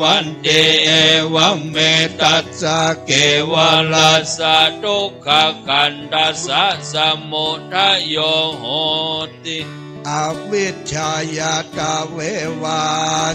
วันเตเอวเมตัสสะเกวลัสสะทุกขขันธัสสะสมุทัยโยโหติอวิชชายาตาเววา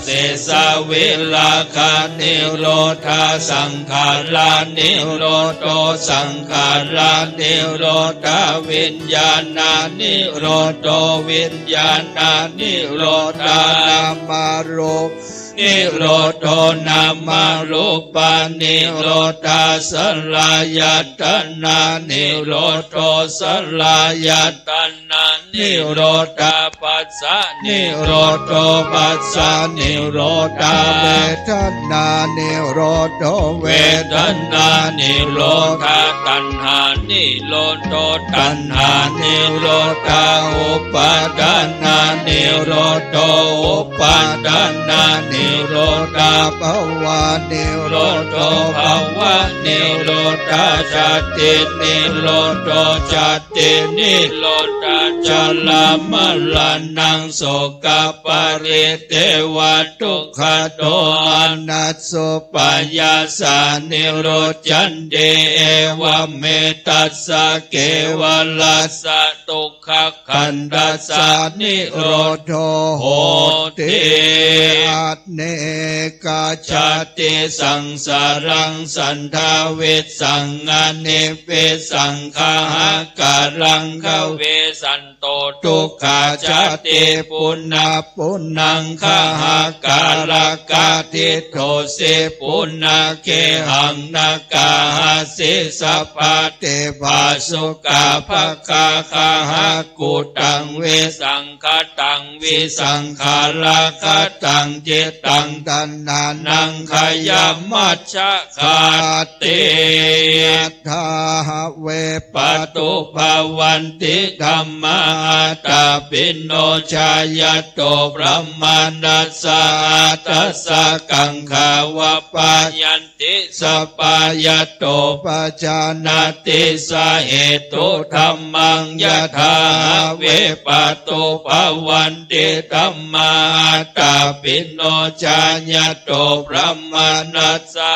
เสสะวิลาคานิโรธาสังขารานิโรโตสังขารานิโรธาวิญญาณานิโรโตวิญญาณานิโรธานามารูปนิโรโตนามารูปานิโรธาสลายตนานิโรโตสลายตนานิโรธาปัสสะนิโรโตปัสสะนิโรธาเวทนานิโรโตเวทนานิโรธาตัณหานิโรโตตัณหานิโรธาอุปาทานานิโรโตอุปาทานานิโรธาภวะนิโรโตภวะนิโรธาชาตินิโรโตชาตินิโรธาจลามลนังโสกปริเทวทุกขโทอนัสสุปยาสานิโรจันเดเอวเมตัสสะเกวลัสสะทุกขขันธัสสะนิโรโธโหติอัตเนกาชาติสังสารังสันทาเวสังอเนเวสังขาการังขเวสันโตทุกขาชาติปุณณปุณังขาการกาติโทเสปุณณเคหังนากาสิสัพพเทภาสุกาภคาคากุตังเวสังคตังวิสังขาราคตังเจตังตัณหานังขยามัชฌะคาติทาเวปตุภวันติธัมมาตาปิโนชายโตพระมานัสสะตัสสะกังขาวปายันติสปายโตปัจจานาติสาเหตุธัมมังยถาเวปตุภวันติธัมมาตาปิโนชายโตพระมานัสสะ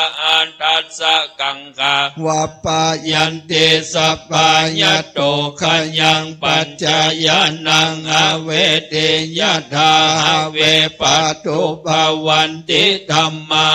ตัสสะกังขาวปายันติสปายโตขยังปัจจายนังอเวเทยถาเวปตุภวันติธัมมา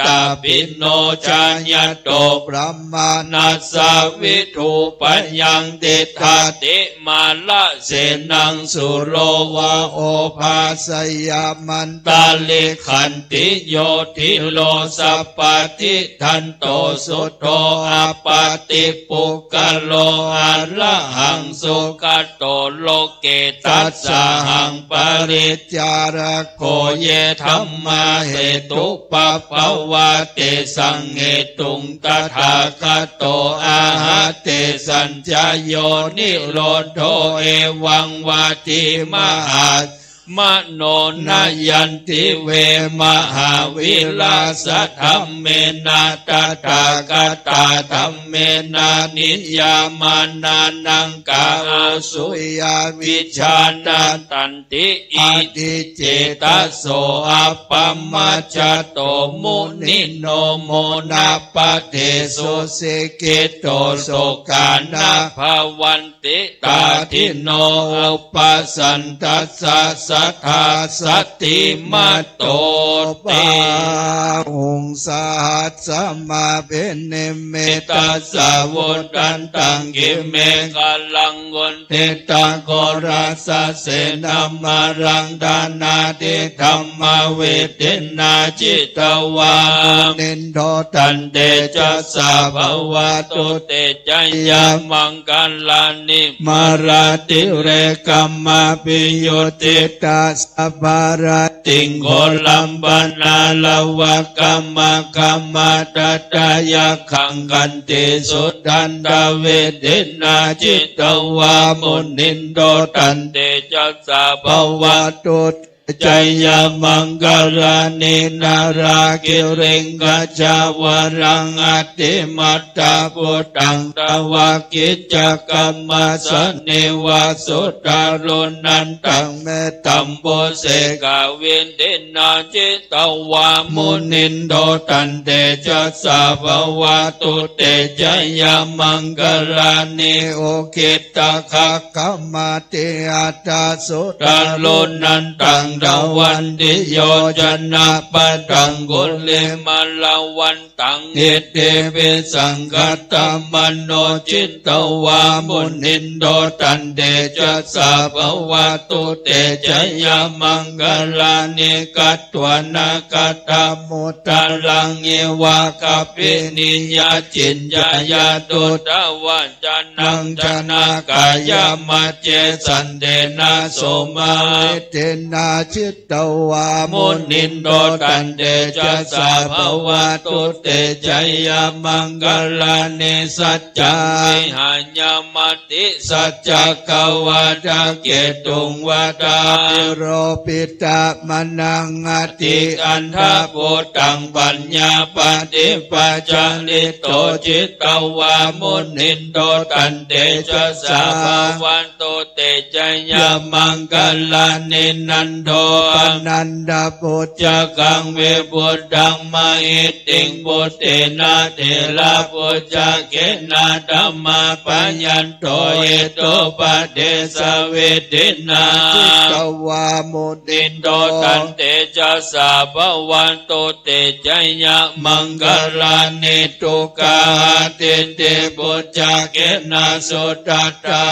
ตาปิโนชายโตพระมานัสสะวิทูปยังติทาติมาละเสนังสุโรวะโอภาสยามันตาลิขันติโยทิโลสัพปติทันโตสุโธอาปาติปุกะโลอะระหังสุขโตโลเกตัสสะหังปริจาระโคเยธัมมาเหตุปปวะเตสังเหตุงตถาคโตอาหะเตสัญจโยนิโรโธเอวังวาติมหามโนนายันติเวมหาวิลาสธัมเมนาตถาคตาธัมเมนานิยามานานังกาสุยาวิชานาตันติอิติเจตโสอัปปมัจจโตมุนิโนโมนาปเทโสเสเกโตโสกานาภวันติตาทิโนอุปสันทัสสะสัทธาสติมาโตติองสาหัสสมาเปเนเมตัสสะวุตันตังกิเมกาลังวนเตตังโกรัสสะเสนามารังดานาติธรรมเวเทนาจิตวานินโทตันเตจัสสะภวตุเตจัยยามังกัลลานิมาราติเรกัมมาปิโยติตัสสะภารติงโกลัมปนาลวะกัมมะกัมมะตัตตายะขังกันติสุทันตเวเทนาจิตวามุนินโตตันเตจัสสะภวตุ จยมังกลานินารากิริงกัจจาวรังอติมัตตาปุตังตวากิจจกรรมสเนวาสุตารุนันตังเมตัมโปเสกาเวนเดนาจิตวามุนินโดตันเตจัสสะภวะตุเตจยมังกลานิโอคิตาคะกัมมาติอัตตาสุตารุนันตังดาวันติโยจนะปะตังกุลิมาลาวันตังเอเตเปสังกัตตมโนจิตตวามุนินโดตันเตจัสสะภวะตุเตจยมังกลานิกัตตวนากัตตมุตตะลังเยวะกัปปินิยาจินญายาตุตะวัจจนังจนากายมัจเจสันเดนะโสมาเตนะจิตตวามุนินโดตันเตจัสสะภวะตุเตจยมังกลานิสัจจาหัญญมติสัจจกวาตาเกตุงวาตาโรปิตะมนังอติอันทะโพตังปัญญาปฏิปัจจลิโตจิตตวามุนินโดตันเตจัสสะภวะตุเตจยมังกลานินันโดปนันดาปุจจกังเวปุตตังมหิติงปุตเตนะเทระปุจจเกนะธัมมาปัญญันโตเอโตปะเดสเวทินาจิตตวามุนินโดตันเตจัสสะภวะตุเตจยมังกลานิทุกขาเตเตปุจจเกนะสุตตา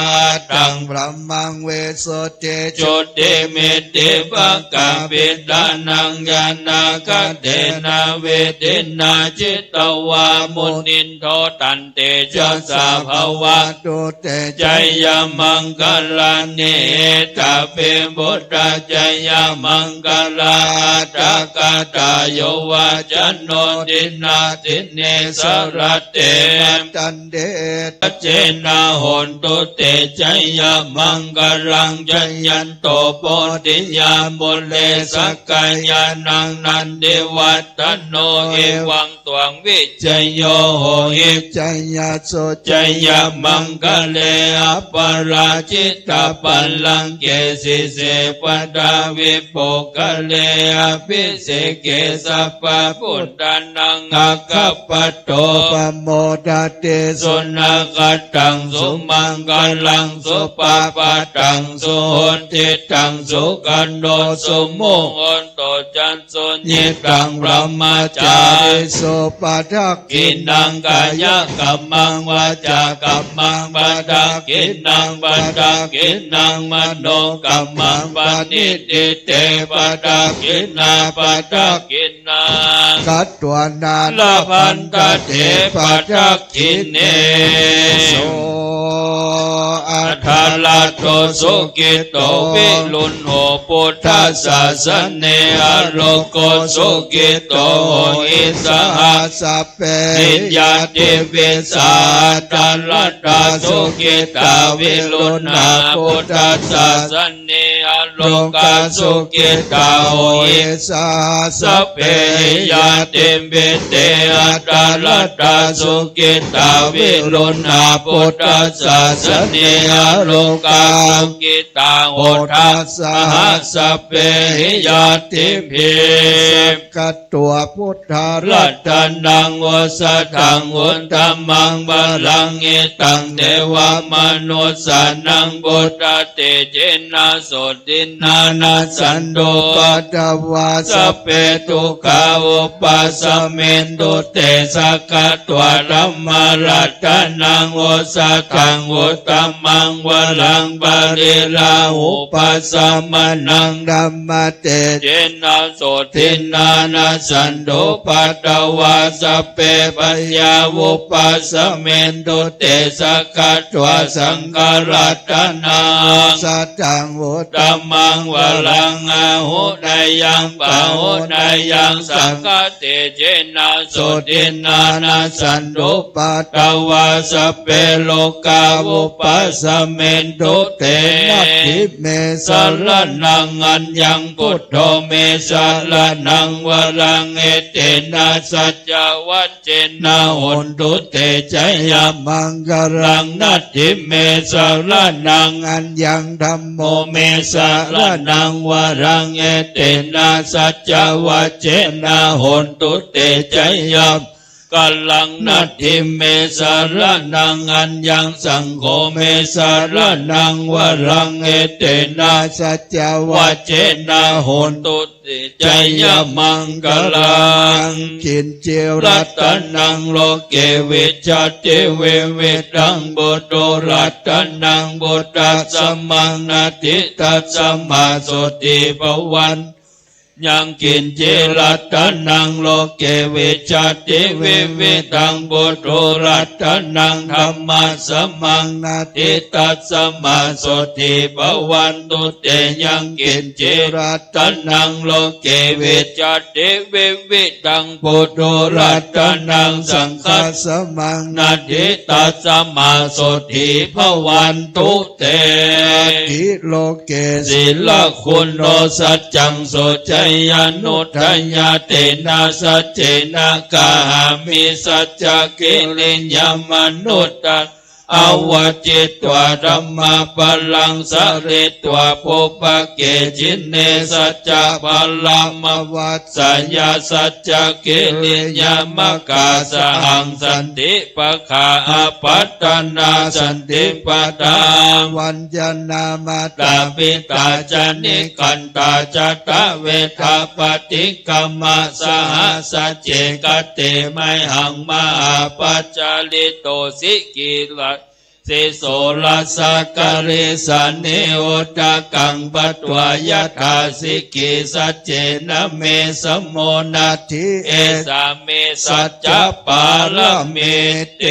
ตังพระมังเวสุเตจุติเมติภกาปิตานังญาณกเตนะเวทินาจิตตวามุนินโทตันเตจัสสะภวะตุเตจยมังกลานิตาเปบุตตจยมังกลาตากาตาโยวาจันโนตินาติเนสรัตเตตันเดตเจนะโหนตุเตจยมังกลังจยันโตโพธิญามุเลสกายานังนันเดวัตโนเอวังตวังวิจโยโหหิจยสุจยมังกเลอปราชิตาปัลลังเกสิเสปดาวิโปกเลอภิเสเกสัพพพุทธานังอาคัปปโตปโมดาเตสุนักตังสุมังกลังสุปปะตังสุโหติตังสุกันโดสุมุงอนโตจันสุญิตังพระมาจาริสุปะทักกินังกายกัมมังวาจากัมมังปะทักกินังปะทักกินังมโนกัมมังปณิติเตปะทักกินาปะทักกินังกัตตวนาลพันตเถปะทักกิเนโสอัฏฐลาโตสุกิโตวิลุนโหปุถทศาสเนอโลโกสุกิโตอิสหัสสเปนิยาติวิสาตาลตาสุกิตาวิลุนาปุถทศาสเนอโลกาสุกิตาอิสหัสสเปยาติวิเตอัตตาลตาสุกิตาวิลุนาปุถทศาสเนอโลกาสุกิตาโหทัสสหัสสเปหิยาติภิกัตตัวพุทธารัตนังวสทังวุฒัมมังบาลังเอตังเทวมนุสสานังบุตตเตเจนะโสตินานาสันโดปัตตวาสเปตุกาอุปัสสเมนตุเตสกัตวะธัมมารัตนังวสทังวุฒัมมังวลังบาริลาอุปัสสมนังธัมมเตเจนะโสตินานาสันโดปัตตวาสเปปัญญาอุปัสสเมนตุเตสกัตวะสังฆรัตนังสัตตังวุต มังวลังอาหุนายยังปะหุนายยังสังฆเตเจนะสุตินานาสันตุปัตตวาสเปโลกาวุปัสสเมนตุเตนะทิเมสารนังอัญญังพุทโธเมสารนังวรังเอเตนะสัจจวัจเจนะหนตุเตจยมังกรังนัตถิเมสารนังอัญญังธัมโมเมสารนังวรังเอเตนะสัจจวัจเจนะหนตุเตจยกัลลังนัตถิเมสารนังอัญญังสังโฆเมสารนังวรังเอเตนะสัจจวัจเจนะโหนตุติจยมังกลังจินเจรัตนังโลเกวิจัตติเวเวตังบุตโตรัตนังบุตตัสสมังนาทิตัสสมาสุติภวันยังกินเจรัตนังโลเกวิจัตติเวเวตังบุตโตรัตนังธัมมัสสมังนาทิตัสสมาสุติภวันตุเตยังกินเจรัตนังโลเกวิจัตติเวเวตังบุตโตรัตนังสังฆัสสมังนาทิตัสสมาสุติภวันตุเตทิโลเกศิลคุณโนสัจจังโสจยานุทัญญาเตนะสัจเจนะกามิสัจจกิริยามนุตตะอวจิตตวาธัมมาพลังสริตวาปุปเกจินเนสัจจะพลังมวัสสยาสัจจกิริยามกาสหังสันติปะขาปัตตนาสันติปตาวัญญนามาตาปิตาจานิกันตาจัตตะเวทาปฏิกัมมาสหัสเจกเตไมหังมหาปัจจาริโตสิกิลเสโสลัสสะกะเรสะเนโอตะกังปัตวายทาสิกิสัจเจนะเมสมโมนาทิเอสะเมสัจจะปาลเมเต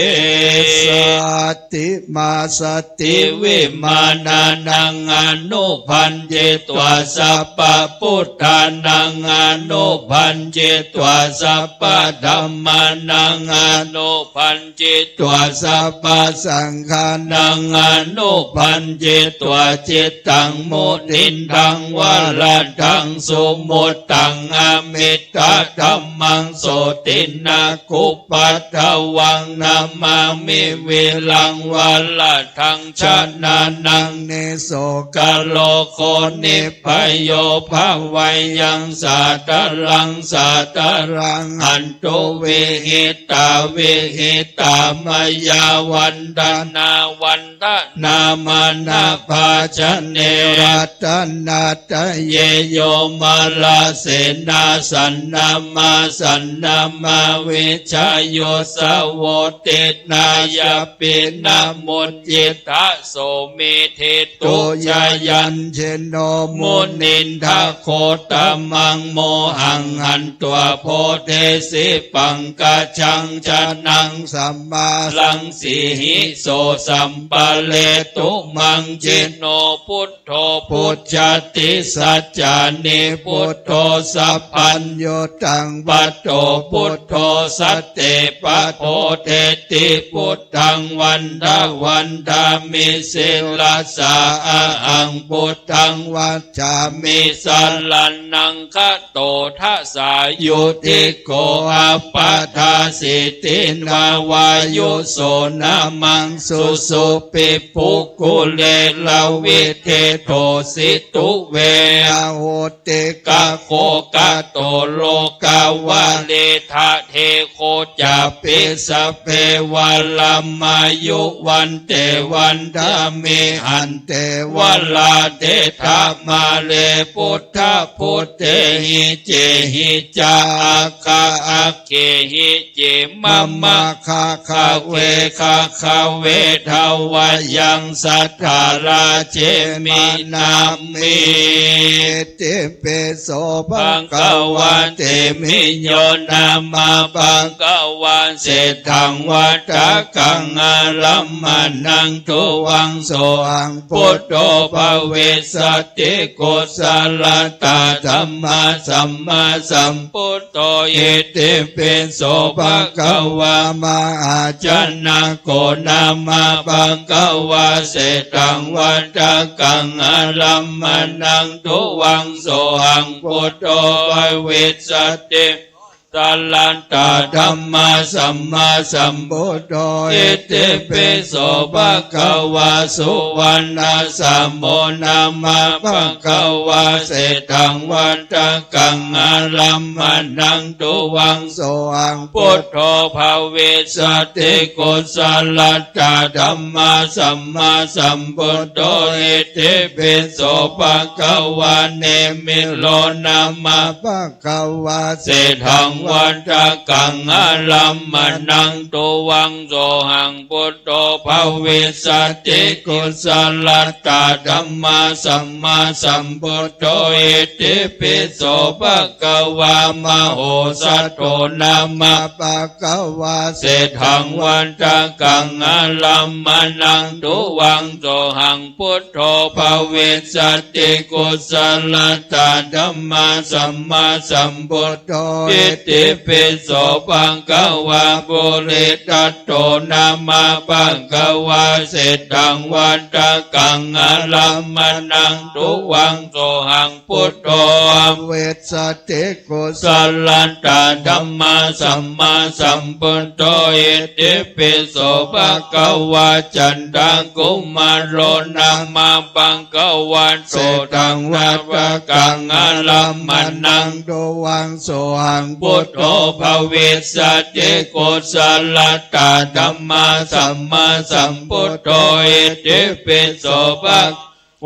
สัตติมาสติวิมานานังอนุพันเจตวาสัพพพุทธานังอนุพันเจตวาสัพพธัมมานังอนุพันเจตวาสัพพสังฆนังอนุพันเจตวาจิตตังมุทินทังวรัตถังสุมุตตังอมิตตธัมมังโสตินาคุปัฏฐวังนามามิวิลังวรัตถังชนะนังเนโสกะโลโคนิพโยภาวัยยังสัตตรังสัตตรังหันตุเวหิตาเวหิตามายาวันดานาวันทนามานาภาชเนรัตนาตเยโยมาลาเสนาสันนามาสันนามาวิชาโยสวตินายปินามุจิตาโสมิเทตุยายันเชโนมุนินทาโคตมังโมหังหันตัวโพเทสิปังกาชังชนังสัมมาลังสีหิโสสัมปะเลตุมังเจโนพุทโธพุทธติสัจจานิพุทโธสัพพัญโยตังปัตโตพุทโธสัตเตปะโพเทติพุทธังวันทามิสิลาสาอังพุทธังวัจจามิสัลลันนังคะโตทัสสายุติโกอัปปะทาสิตินาวายุโสนามังสุสุปิปุกุเลลาวิเทโทสิตุเวอโหติกะโคกะโตโลกาวาเลทะเทโคจาปิสเพวะลัมมายุวันเตวันดามิหันเตวะลาเตถามาเลพุทธพุทเตหิเจหิจาคาอาเกหิเจมะมะคาคาเวคาคาเวทาวายังสัทธาราเจมินามิเตเปโสภังกวาเตมิโยนามาภังก วาเศรษฐังวัฏกังอารัมมนังทุวังโสอังพุทโธภเวสติกุศลตาธัมมาสัมมาสัมพุทโธอิติปิโสภะคะวามหาชนะโกนามาปังคะวาเศรษฐังวัฏกังอารัมมนังทุวังโสอังพุทโธภเวสติสัลลันตาธัมมาสัมมาสัมพุทโธอิติปิโสภะคะวาสุวรรณสัมโมนามาภะคะวาเศรษฐังวัฏกังอารัมมนังทุวังโสอังพุทโธภเวสติกุศลตาธัมมาสัมมาสัมพุทโธอิติปิโสภะคะวาเนมิโลนามาภะคะวาเศรษฐังวัฏกังอารัมมนังตุวังโสหังพุทโธภเวสติกุศลตาธัมมาสัมมาสัมพุทโธอิติปิโสภะคะวามโหสัตโตนามาภะคะวาเศรษฐังวัฏกังอารัมมนังตุวังโสหังพุทโธภเวสติกุศลตาธัมมาสัมมาสัมพุทโธอิติปิโสภะคะวาปุริตัตโตนามาภะคะวาเศรษฐังวัฏกังอารัมมนังทุวังโสหังพุทโธเวสติกุศลตาธัมมาสัมมาสัมพุทโธอิติปิโสภะคะวาจันตังกุมารโรนามาภะคะวาโสตังวัฏกังอารัมมนังทุวังโสหังพุทโธภเวสติกุศลตาธัมมาสัมมาสัมพุทโธอิติปิโสภะ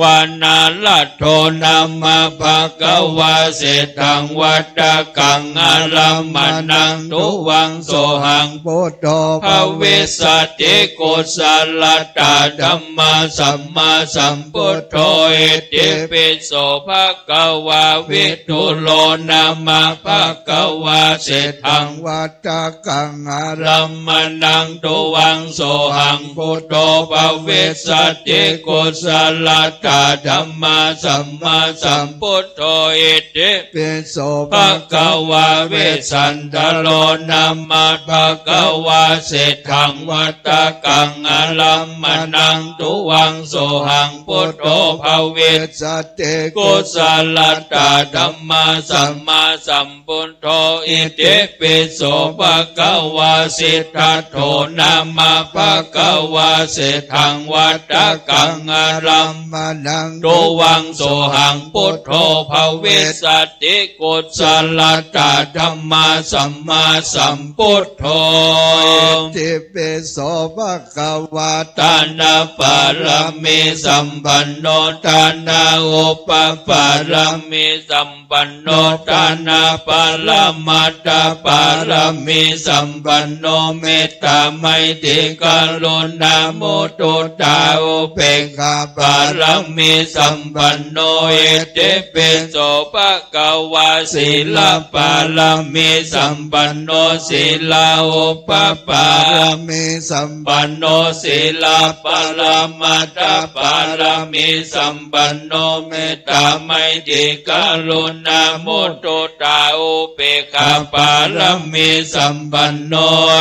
วานาลัตโธนามาภะคะวาเศรษฐังวัฏกังอารัมมนังทุวังโสหังพุทโธภเวสติกุศลตาธัมมาสัมมาสัมพุทโธอิติปิโสภะคะวาวิทุโลนามาภะคะวาเศรษฐังวัฏกังอารัมมนังทุวังโสหังพุทโธภเวสติกุศลตาธัมมาสัมมาสัมพุทโธอิติปิโสภะคะวาเวสันตโลนามาภะคะวาเศรษฐังวัฏกังอารัมมนังทุวังโสหังพุทโธภเวสติกุศลตาธัมมาสัมมาสัมพุทโธอิติปิโสภะคะวาสิทธัตโธนามาภะคะวาเศรษฐังวัฏกังอารัมมนังทุวังโสหังพุทโธภเวสติกุศลตาธัมมาสัมมาสัมพุทโธอิติปิโสภะคะวาทานาปารมีสัมปันโนทานาอุปปารมีสัมปันโนทานาปารมัตถปารมีสัมปันโนเมตตาไมตรีกรุณามุตุตาอุเบกขาปารมีสัมปันโนอิติปิโสภะคะวาศีลปารมีสัมปันโนศีลาอุปปารมีสัมปันโนศีลปารมัตถปารมีสัมปันโนเมตตาไมตรีกรุณามุตุตาอุเบกขาปารมีสัมปันโน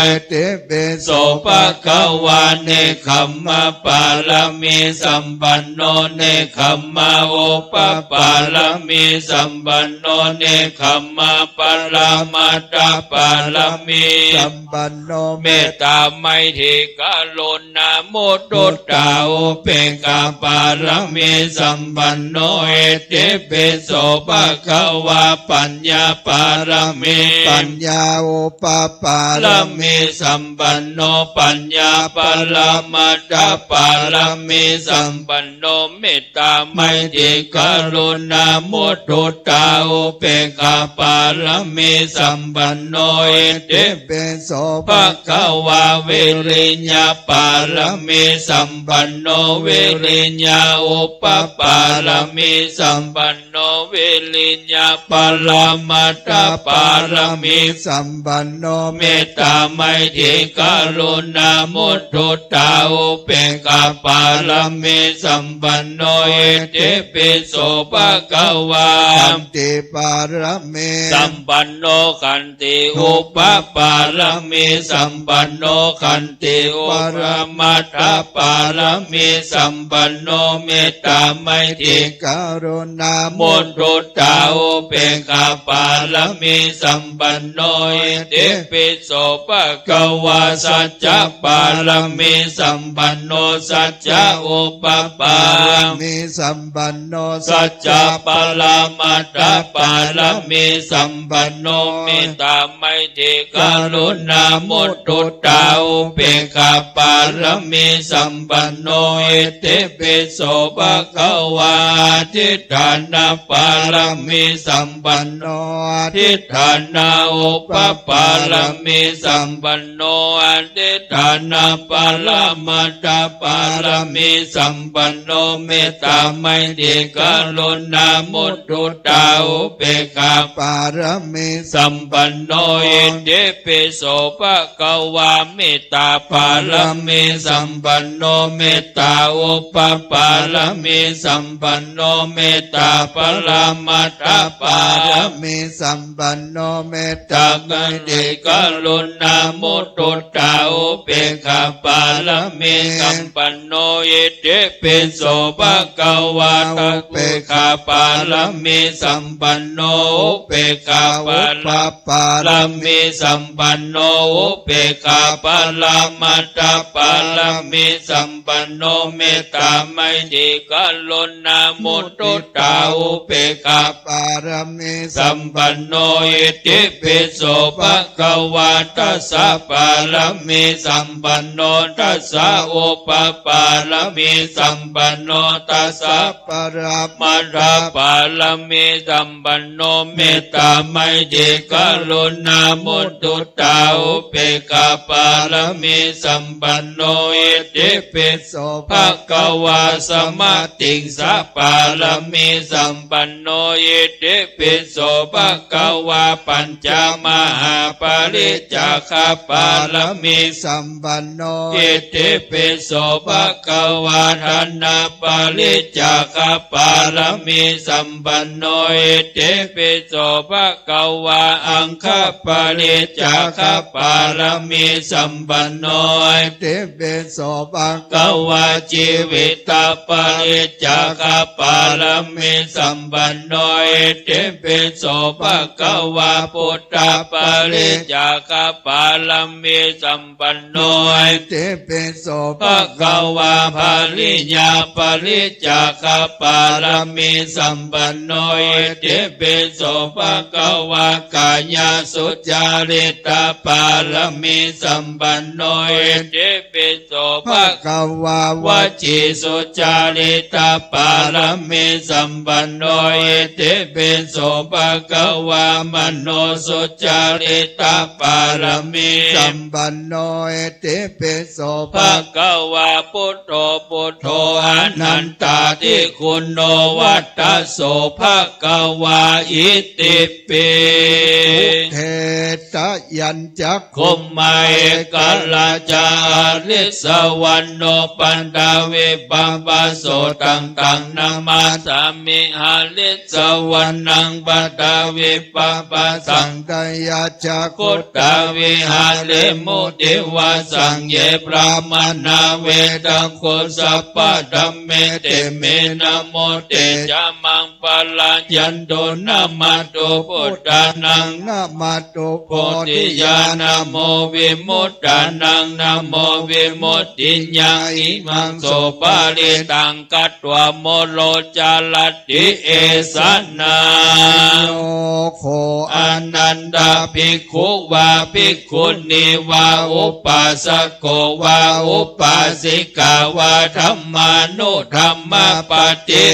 อิติปิโสภะคะวาเนคขมมะปารมีสัมปันโนเนคขมมะโอปปารมีสัมปันโนเนคขมมะปรมัตถปารมีสัมปันโนเมตตาไมตรีกรุณามุตุตาอุเบกขาปารมีสัมปันโนเอติปิโสภะคะวะปัญญาปารมีปัญญาอุปปารมีสัมปันโนปัญญาปรมัตถปารมีสัมปันโนเม ตตาไมตรีกรุณามุทุตาอุเบกขาปารมีสัมปันโนอิติปิโสภะคะวาวิริญญาปารมีสัมปันโนวิริญญาอุปปารมีสัมปันโนวิริญญาปรมัตถปารมีสัมปันโนเมตตาไมตรีกรุณามุทุตาอุเบกขาปารมีสัมปันโนอิติปิโสภะคะวาขันติปารมีสัมปันโนขันติอุปปารมีสัมปันโนขันติอุปมัตถปารมีสัมปันโนเมตตาไมตรีกรุณามุทุตาอุเบกขาปารมีสัมปันโนอิติปิโสภะคะวาสัจจะปารมีสัมปันโนสัจจะอุปปารมีสัมปันโนสัจจะปรมัตถปารมีสัมปันโนเมตตาไมตรีกรุณามุทุตาอุเบกขาปารมีสัมปันโนอิติปิโสภะคะวาทิฏฐานาปารมีสัมปันโนทิฏฐานาอุปปารมีสัมปันโนอทิฏฐานาปรมัตถปารมีสัมปันโนเมตตาไมตรีกรุณามุทุตาอุเบกขาปารมีสัมปันโนอิติปิโสภะคะวาเมตตาปารมีสัมปันโนเมตตาอุปปารมีสัมปันโนเมตตาปรมัตถปารมีสัมปันโนเมตตาไมตรีกรุณามุทุตาอุเบกขาปารมีสัมปันโนอิติปิโสภะคะวาตะเปกขาปารมีสัมปันโนอุเบกขาปารมีสัมปันโนอุเบกขาปรมัตถปารมีสัมปันโนเมตตาไมตรีกรุณามุทุตาอุเบกขาปารมีสัมปันโนอิติปิโสภะคะวาตัสสะปารมีสัมปันโนตัสสะอุปปารมีสัมปันโนตัสสะปรมัตถปารมีสัมปันโนเมตตาไมตรีกรุณามุทุตาอุเบกขาปารมีสัมปันโนอิติปิโสภะคะวาสมาติงสะปารมีสัมปันโนอิติปิโสภะคะวาปัญจมหาปริจจคปารมีสัมปันโนอิติปิโสภะคะวาทนาปริจจคปารมีสัมปันโนอิติปิโสภะคะวาอังคปริจจคปารมีสัมปันโนอิติปิโสภะคะวาชีวิตปริจจคปารมีสัมปันโนอิติปิโสภะคะวาพุทธปริจจคปารมีสัมปันโนอิติปิโสภะคะวาภริญญาปริจจคปารมีสัมปันโนอิติปิโสภะคะวากายสุจาริตปารมีสัมปันโนอิติปิโสภะคะวาวจีสุจาริตปารมีสัมปันโนอิติปิโสภะคะวามโนสุจาริตปารมีสัมปันโนอิติปิโสภะคะวาพุทโธพุทโธอนันตาทิคุณโนวัตตโสภะคะวาอิติปิเทตยัญจักขุมมาเอกลาจาริสวรรณโนปันดาเวปัปะโสตังตังนามาสามิหาลิสวรรณังปันดาเวปัปะสังกายาจักขุตาวิหาเลมุติวาสังเยปรามนาเวดังโคสัพพะธัมเมเตเมนะโมเตจามังปะลัญญันโตนะมาโตพุทธานังนะมาโตโพธิญาณโมวิมุตตานังนะโมวิมุตติญาอิมังโสปาริตังกัตถวโมโลจาลติเอสนาโยโคอนันดาภิกขุวาภิกขุณีวาอุปาสโกวาอุปาสิกาวาธัมมานุ ธรรมปฏิ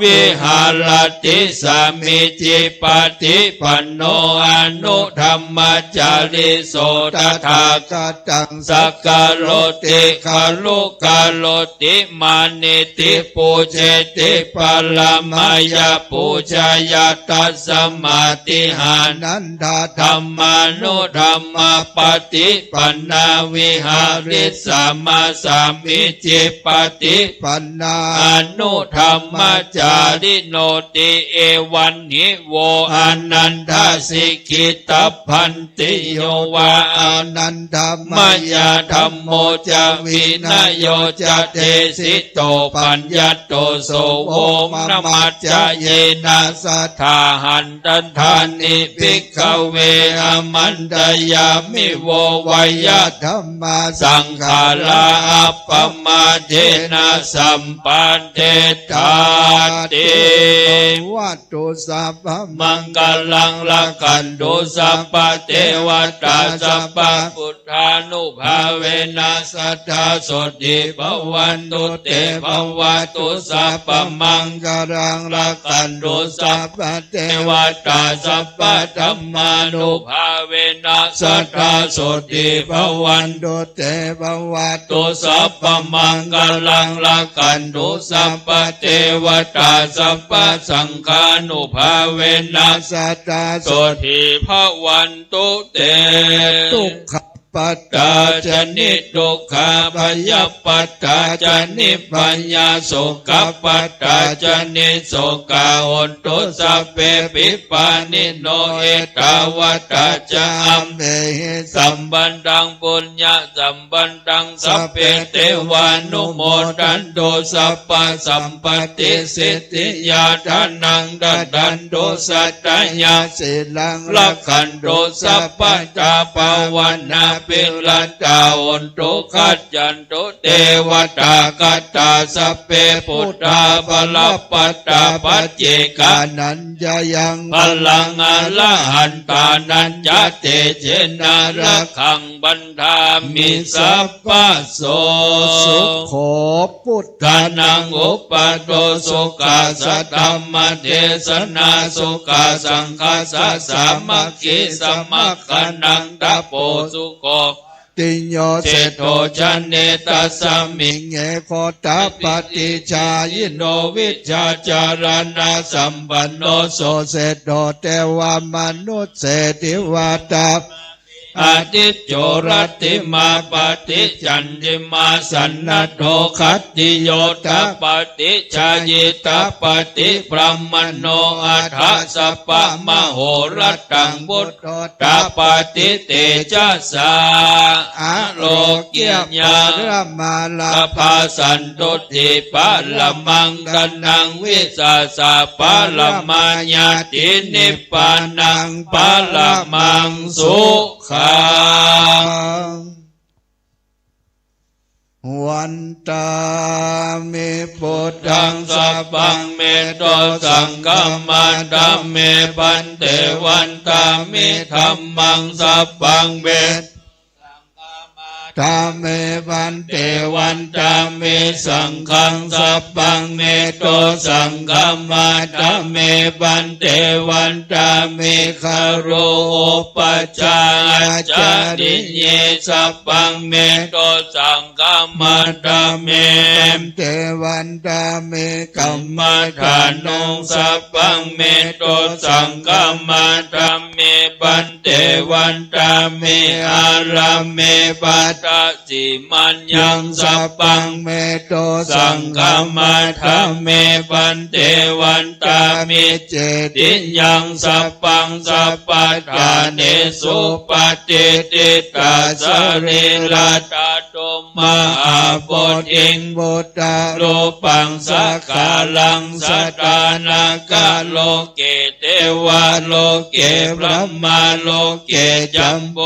วิหารติสามิจิปฏิปันโนอนุธรรมจาริโสตถาคตังสักกะโรติคาลุกาโลติมานิติปูเจติปัลลมายาปูชายาตัสสมาติหานันทธรรมานุธรรมปฏิปันนาวิหาริสัมมาสัมมิจิปฏิปันนาอนุธรรมจาริโนติเอวันหิโวอนันทสิกิตพันติโยวาอนันทมยาธรรมโมจาวินโยจเตสิโตปัญญโตโสโวมนมัจจเยนะสัทธาหันตันทานิภิกขเวอมันตยามิโววยธรรมสังขาราอัปปมาเทนะสัมปันเตตาติวัตถุสัพพมังคลังละกันตุสัพพเทวตาสัพพพุทธานุภาเวนัสสัทธาโสติภวันตุเตภวตุสัพพมังคลังละกันตุสัพพเทวตาสัพพธัมมานุภาเวนัสสัทธาโสติภวันตุเตภวตุสัพพมังคลังละกันตุสัพพเทวตาสัพพสังฆานุภาเวนัสสัทธาโสติภวันตุเตทุกขปัตตาจนิทุกขาพยปัตตาจนิพยาโสกปัตตาจนิโสกาหุนตุสัพเพปิปานิโนเอตาวตาจามเมหิสัมบันตังปุญญาสัมบันตังสัพเพเทวานุโมทันโตสัพพสัมปติสิทธิยาทานังดันโตสัตตยาสิลังลักขันโตสัพพตาภาวนาปิลันตาอุนตุขัจจันตุเทวตากัตตาสัพเพพุทธาภลปัตตาปัจเจกานัญญยังพลังอรหันตานัญญเตเจนาระขังบันทามิสัพพะโสสุโขพุทธานังอุปโตสุขาสัทธัมมเทศนาสุขาสังฆาสามัคคีสมัคคนังตโปสุโขติโยเสโทจันเนตัสสมิงเอโคตปฏิชายโนวิชาจารณะสัมปันโนโสเสโทเทวมนุษย์เศติวาตาอาทิจโจรติมาปฏิจันติมาสันนโทคัตติโยตปฏิชายิตปฏิพรหมโนอัฏฐสัพพมโหรัตตังบุตโตตปฏิเตจัสสาอะโลกิยารมาลาภาสันตุติปัลลมังกนังวิสัสสะปัลลมัญญตินิพพานังปัลลมังสุขังวันตามิพุทธังสัพพังเมโตสังฆมัตตเมปันเตวันตามิธัมมังสัพพังเมธรรมเมวันเตวันตามิสังฆังสัพพังเมโตสังฆมัตตเมปันเตวันตามิคารุปจายจาริเยสัพพังเมโตสังฆมัตตเมเตวันตามิกัมมัฏฐานุสัพพังเมโตสังฆมัตตเมปันเตวันตามิอาราเมปัตจิมันยังสัพพังเมโตสังฆมัตถเมปันเตวันตามิเจติยังสัพพังสัพพทาเนสุปฏิติตาสริลาตาตุมหาปุถิงบุตตาโลปังสักกาลังสัตตานากาโลเกเทวาโลเกพระมาโลเกจัมโบ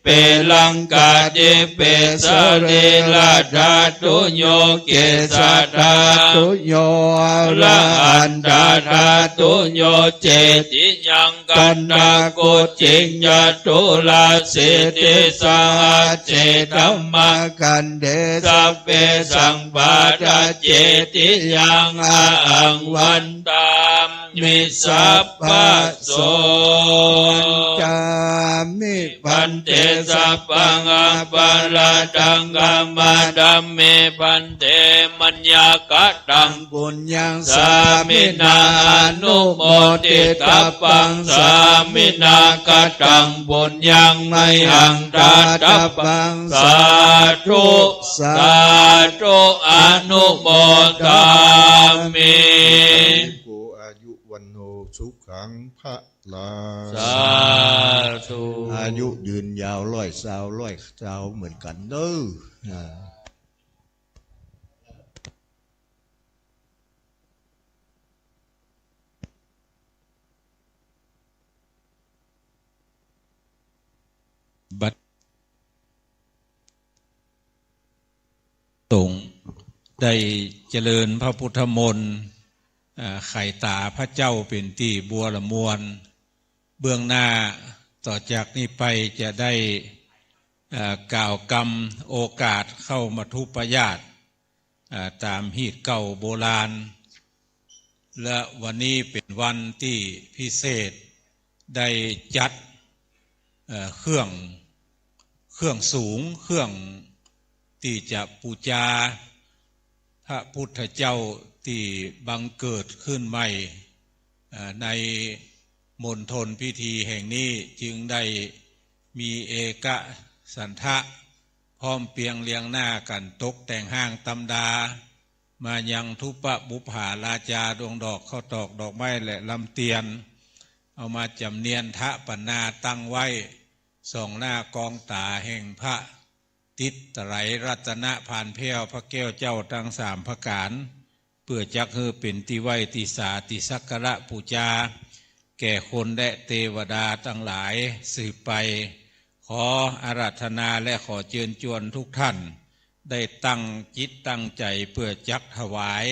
เปลังกาเจเปสเรลาธาตุโยเกสาธาตุโยละอันดาธาตุโยเจติยังกันดาโกจิงยตุลาสิติสาเจตัมมากันเดสัพเพสังปาทาเจติยังอังวันตามมิสัพพะโสจามิพันเตสัพพังอปาราตังกัมมาดัมเมพันเตมัญญากตังปุญญังสามินานุโมติตัพพังสามินากตังปุญญังไมหังตัตพังสาธุสาธุอนุโมทามิอายุวันโนสุขังพระลาสาธุอายุยืนยาวร้อยสาวเหมือนกันเด้อบัดตงได้เจริญพระพุทธมนต์ไข่ตาพระเจ้าเป็นตีบัวละมวลเบื้องหน้าต่อจากนี้ไปจะได้กล่าวกรรมโอกาสเข้ามาทุปญาติตามฮีตเก่าโบราณและวันนี้เป็นวันที่พิเศษได้จัดเครื่องสูงเครื่องที่จะบูชาพระพุทธเจ้าที่บังเกิดขึ้นใหม่ในมณฑลพิธีแห่งนี้จึงได้มีเอกสันทะพร้อมเปียงเลียงหน้ากันตกแต่งห้างตำดามายังทุปบุภาราชาดวงดอกข้าวตอกดอกไม้และลำเตียนเอามาจำเนียนทะปันนาตั้งไว้ส่องหน้ากองตาแห่งพระติตไตรรัตนผ่านแพ้วพระแก้วเจ้าทั้งสามพระการเพื่อจักเฮือเป็นติไว้ติสาติสักการะปูจาแก่คนและเทวดาทั้งหลายสืบไปขออาราธนาและขอเชิญชวนทุกท่านได้ตั้งจิตตั้งใจเพื่อจักถวาย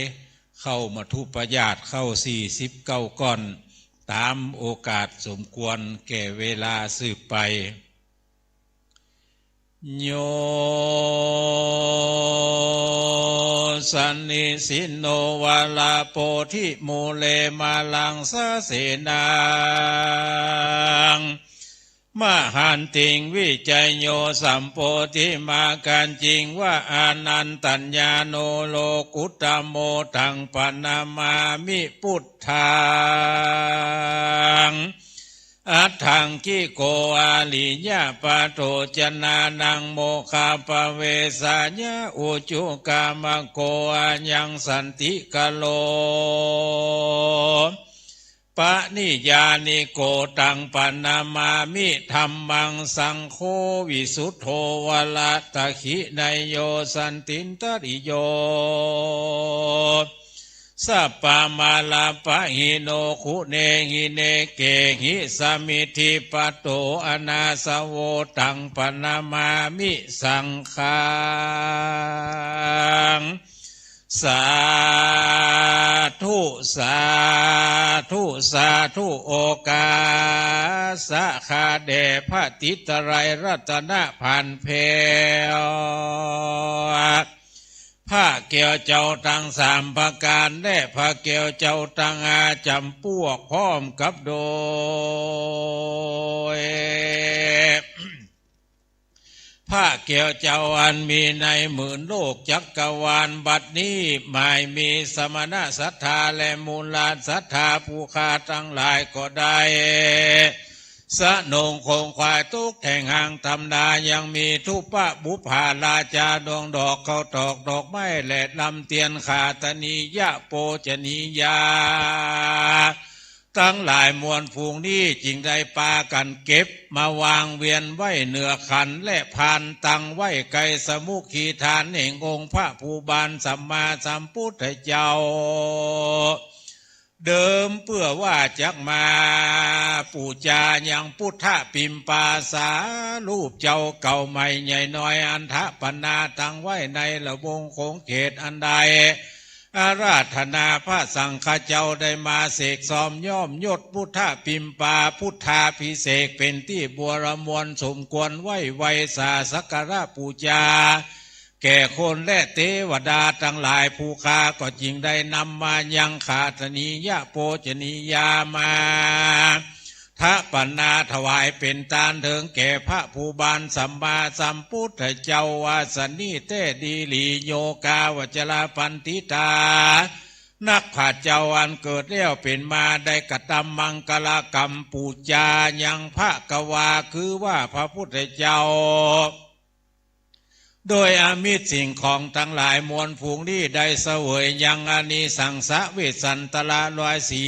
เข้ามาทุปญาติเข้า49ก้อนตามโอกาสสมควรแก่เวลาสืบไปโยสันนิสินโนวาลาโพธิมูเลมาลังสะเสนังมหันติงวิจัยโยสัมโพธิมาการจริงว่าอานันตัญญาโนโลกุตตโมทังปนามามิพุทธังอัตถังกิโกอาลิยาปะโตจนานังโมคาปเวสาญะอุจุกามโกอายังสันติกะโลปะนิยานิโกตังปนามามิธัมมังสังโฆวิสุทโธวลาตขินายโยสันตินตริโยสัปปามาลาปะหิโนคุเนหิเนเกหิสมิธิปโตอนาสโวตังปนามามิสังฆังสาธุสาธุสาธุโอกาสะคาเดพระติตไตรรัตนพันเพวพระเกี่ยวเจ้าตั้งสามประการและพระเกี่ยวเจ้าตั้งอาจำพวกพร้อมกับโดยพระเกี่ยวเจ้าอันมีในหมื่นโลกจักรวาลบัดนี้ไม่มีสมณศรัทธาและมูลศรัทธาผู้ฆ่าทั้งหลายก็ได้สะนงคงควายทุกแห่งห่างธรรมดายังมีทุปะบุภาราชาดวงดอกเขาตอกดอกไม้และลำเตียนขาตนียะโปจนียาทั้งหลายมวลฝูงนี้จึงได้ปากันเก็บมาวางเวียนไว้เหนือขันและพานตั้งไว้ไกลสมุขีฐานแห่งองค์พระผู้บานสัมมาสัมพุทธเจ้า เดิมเพื่อว่าจักมาปูจายังพุทธปิมปาสารูปเจ้าเก่าใหม่ใหญ่น้อยอันทะปนาตั้งไว้ในละวงคงเขตอันใดอาราธนาพระสังฆเจ้าได้มาเสกซ้อมย่อมยศพุทธปิมปาพุทธาภิเษกเป็นที่บัวรมวลสมควรไหวไวสาสักการะปูจาแก่คนและเทวดาทั้งหลายผู้ค้าก็จึงได้นำมายังขาตนียะโภชนียามาทะปนาถวายเป็นตานเถิงแก่พระผู้บานสัมมาสัมพุทธเจ้าวาสนีเตดีลีโยกาวจลาปันติตานักผาเจ้าอันเกิดแล้วเป็นมาได้กระทำมังกลกรรมปูจายังพระกวาคือว่าพระพุทธเจ้าโดยอามิตรสิ่งของทั้งหลายมวลฝูงนี้ได้เสวยยังอานิสังสะเวสันตละลอยสี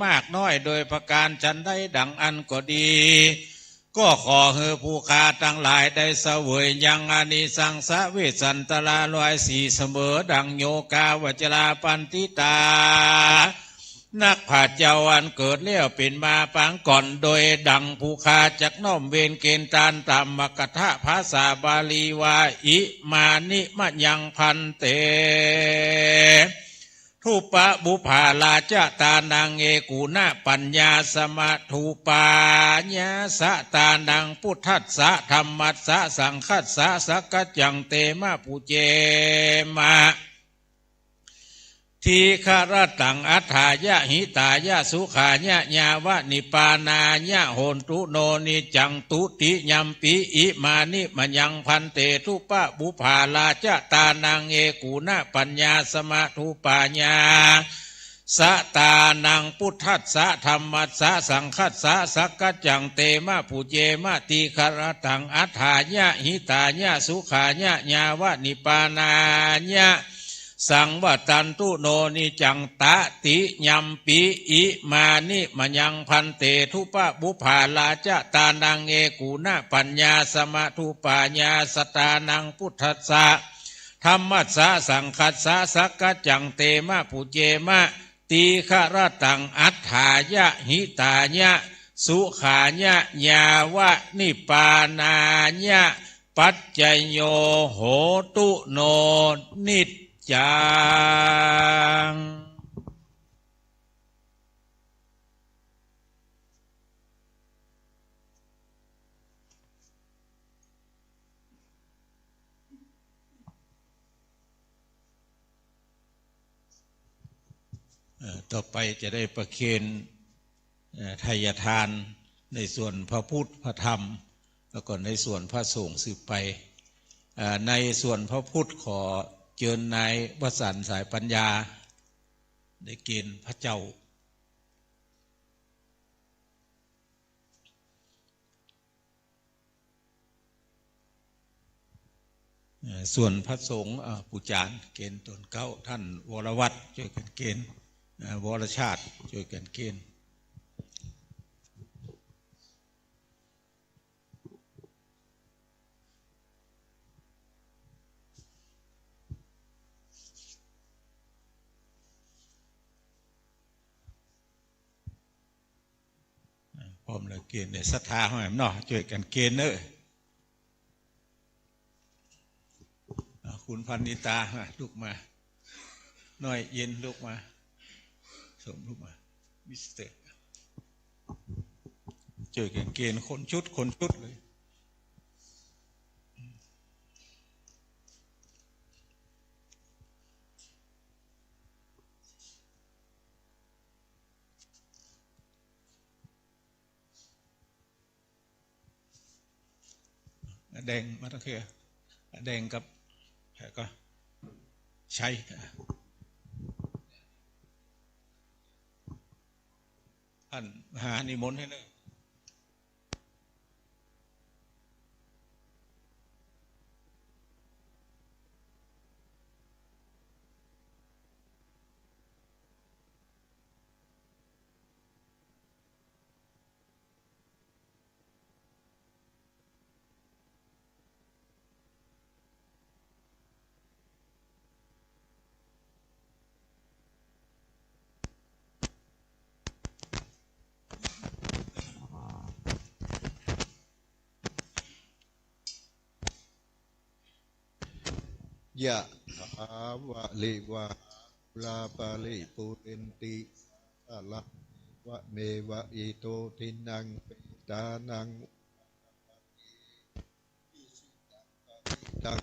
มากน้อยโดยประการฉันได้ดังอันก็ดีก็ขอให้ผู้ค้าทั้งหลายได้เสวยยังอานิสังสะเวสันตละลอยสีเสมอดังโยกาวจลาปันติตานักผาเจ้าอันเกิดแล้วเป็นมาปางก่อนโดยดังผู้คาจักน้อมเวนเกณฑ์ตานตามมกทะภาษาบาลีว่าอิมานิมะยังพันเตทุปะบุภาลาจตานังเอกุณะปัญญาสมาทุปาญาสะตานังพุทธัสสะธรรมัสสะสังคัสสะสักกัจจังเตมะปุเจมะทีฆารตังอัฏฐายะหิตายะสุขายะญาวะนิปานายะโหนตุโนนิจังตุติยัมปิอิมานิมยังพันเตทุปะบุภาลาจตานังเอกุณะปัญญาสมาทุปาญาสะตานังพุทธัสสะธรรมัสสะสังคัสสะสักกัจจังเตมะปุเจมะติฆารตังอัฏฐายะหิตายะสุขายะญาวะนิปานายะสังวัตันตุโนนิจังตะติยัมปิอิมานิมยังพันเตทุปะบุภาลาจตานังเอกุณะปัญญาสมาทุปาญาสตานังพุทธัสสะธรรมัสสะสังคัสสะสักกัจจังเตมะปุเจมะตีฆรตังอัฏฐายะหิตายะสุขายะญาวะนิปานายะปัจจโยโหตุโนนิจังต่อไปจะได้ประเคนทายทานในส่วนพระพุทธพระธรรมแล้วก็ในส่วนพระสงฆ์สืบไปในส่วนพระพุทธขอเชิญนายวสันต์สายปัญญาได้เกณฑ์พระเจ้าส่วนพระสงฆ์ปุจารเกณฑ์ตนเก้าท่านวรวัตรช่วยกันเกณฑ์วรชาติช่วยกันเกณฑ์พร้อมแล้วเกณฑ์ในศรัทธาของแม่เนาะช่วยกันเกณฑ์เนอะคุณพันนิตาลูกมาน้อยเย็นลูกมาสมลูกมามิสเตอร์ช่วยกันเกณฑ์คนชุดเลยแดงมาตั้งคือแดงกับก็ใช้ท่านหานิมนต์ให้เลย ยะถาวะลิวะลาปาลิปุเรนติสาละวะเมวะอิโตทินังเปตานังตัง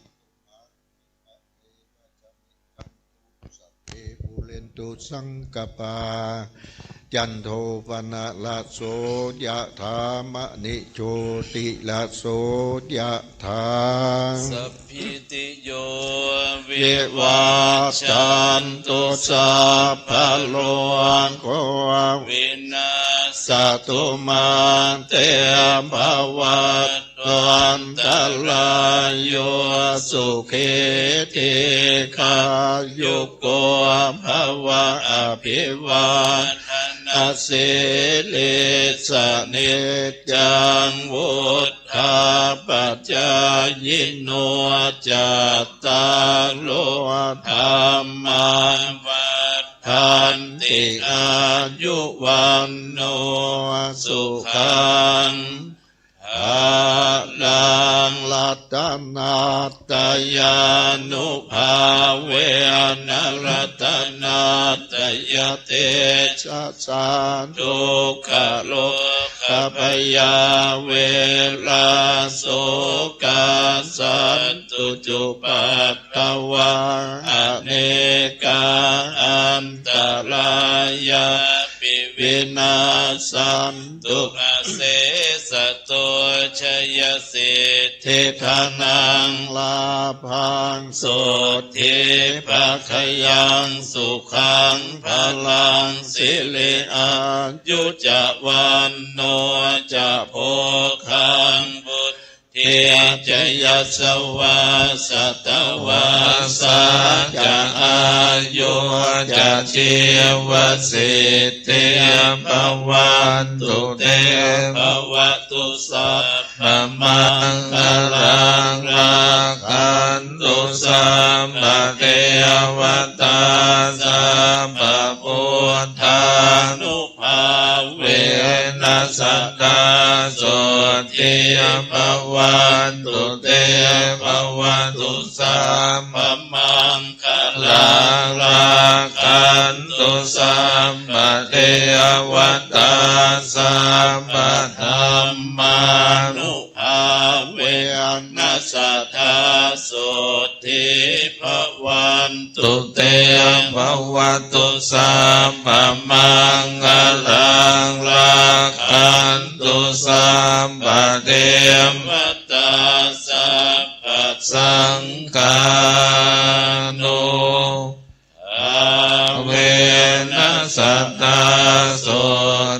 สัพเพปุเรนตุสังกปาจันโทปนะละโสยะธามะนิโชติละโสยะธาสัพพิติโยวิ เย วั วา ช จั ั น น ตุ ตุ สั สั พ พ พะ พะ โล โล โก วินาศ สัตุมาเตภวัตวันตลายโยสุขิติขายุโกภวะอภิวาทสิลิสนิจังวุฒาปัจจายโนจัตตาโลธรรมาวัฏ ทันติอายุวันโนสุขังภาลังลัตตนาตยานุภาเวนรัตนาตยเตชะสาทุกขโลกปยาเวลาโสกาสันตุจุปัตตวังอเนกาอันตรายาปิวิ วินาสันตุ อาเสสโตชยสิทธิ ทิทานังลาพังสุทิภะขยังสุขังพลังสิริอายุจะวันโนจะโภคัง บุตร เทียจยัสวาสตวาสาจะอายุจะชีวสิทธิภวันตุเตภวตุสัพพมังคลังรักขันตุสัมปเทวตาสัมปพุทธานุภาเวนัสสตาโสทิภวันตุเตภวันตุสัมปมังคลังรักขันตุสัมปเทวตาสัมปธรรมานุภาเวนัสสตาโสทิภวันตุเตภวันตุสัมปมังคลังรักขันตุสัมปเทวตาสัพพสังฆานุเวนัสสตาโส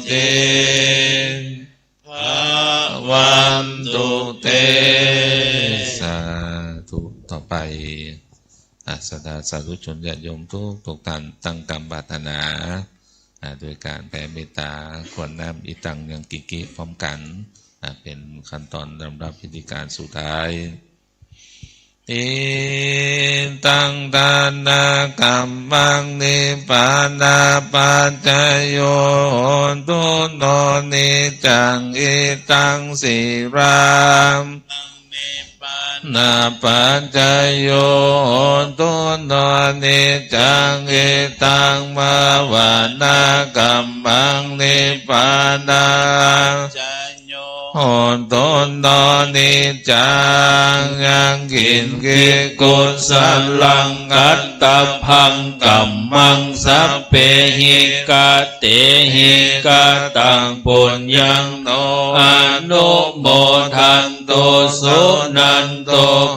ทิภวันตุเตสาธุต่อไปสาธุชนญาติโยมทุกท่านตั้งกรรมปรารถนาโดยการแผ่เมตตาขวดน้ำอิตังยังกิกิพร้อมกันเป็นขั้นตอนลำดับพิธีการสุดท้ายอิตังทานากัมมังนิพพานาปัจจโยโหตุโนนิจังอิตังสิรามนาปัจจโยโหตุโนนิจังอิตังมาวานากัมมังนิพพานาโหตุโนนิจังยังกินกิกุศลังอัตตพังกัมมังสัพเพหิกาเตหิกาตังปุญญังโนอนุโมทันโตสุนันโต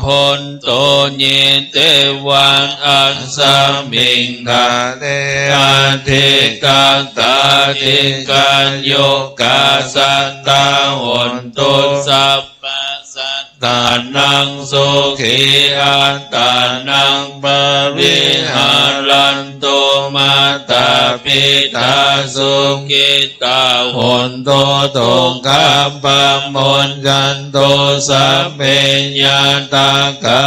พลโตเยเตวันอัสสมิงคาเตอาเทกาตาเทกันโยกาสัตตาหนตุสัพพสัตตานังสุขีอัตตานังปริหารันตุมาตาปิตาสุขิตาหนตุทุกขปมนจันตุสัพเพญาตากา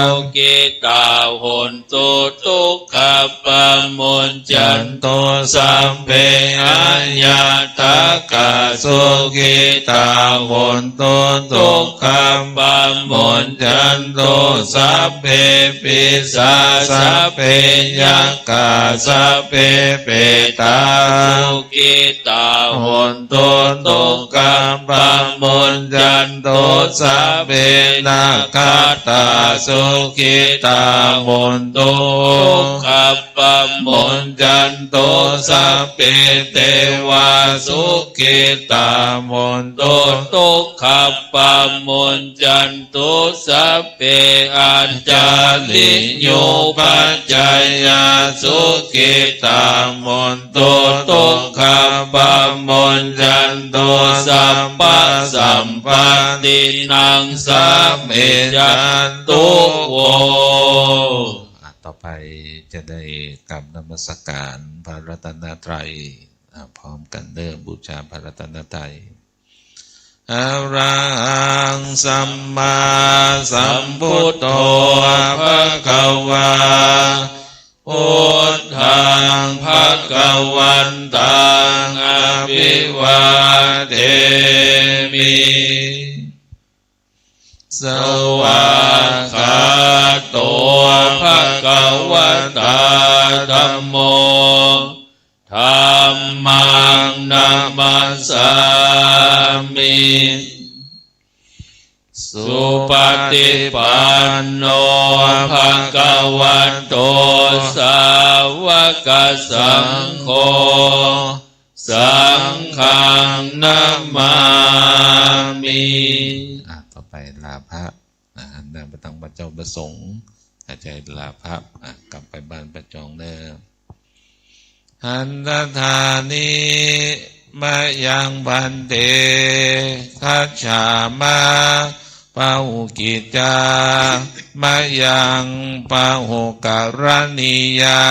สุขิตาหนตุทุกขปมนจันตุสัพเพญาตากาสุขิตาหนตุทุกขป ปะมุญจันโตสัพเพปิสาสัพเพยักขะสัพเพเปตาสุขิตาโหนตุตุกัมปะมุญจันโตสัพเพนาคาตาสุขิตาโหนตุกัมปะมุญจันโตสัพเพเทวาสุขิตาโหนตุตุกัมปะมุญจันโตสัพเพอัญจลิโยปัจจยาสุขิตาโหนตุตุกัมปะมุญจันโตสัพพะสัมปตินังสัพเพจันตุโวต่อไปจะได้กราบนมัสการพระรัตนตรัยพร้อมกันเริ่มบูชาพระรัตนตรัยอะระหังสัมมาสัมพุทโธภะคะวาพุทธังภะคะวันตังอภิวาเทมิสวากขาโตภะคะวะตาธัมโมธัมมังนัมมัสสามิสุปฏิปันโนภะคะวะโตสาวกสังโฆสังฆังนัมมามิต่อไปลาภะนามประตังประเจ้าประสงค์อาจารย์ลาภะกลับไปบ้านประจองเดิมหันตถานิมายังบันเตคัจฉามาปะหุกิจจามายังปะหุการณิยา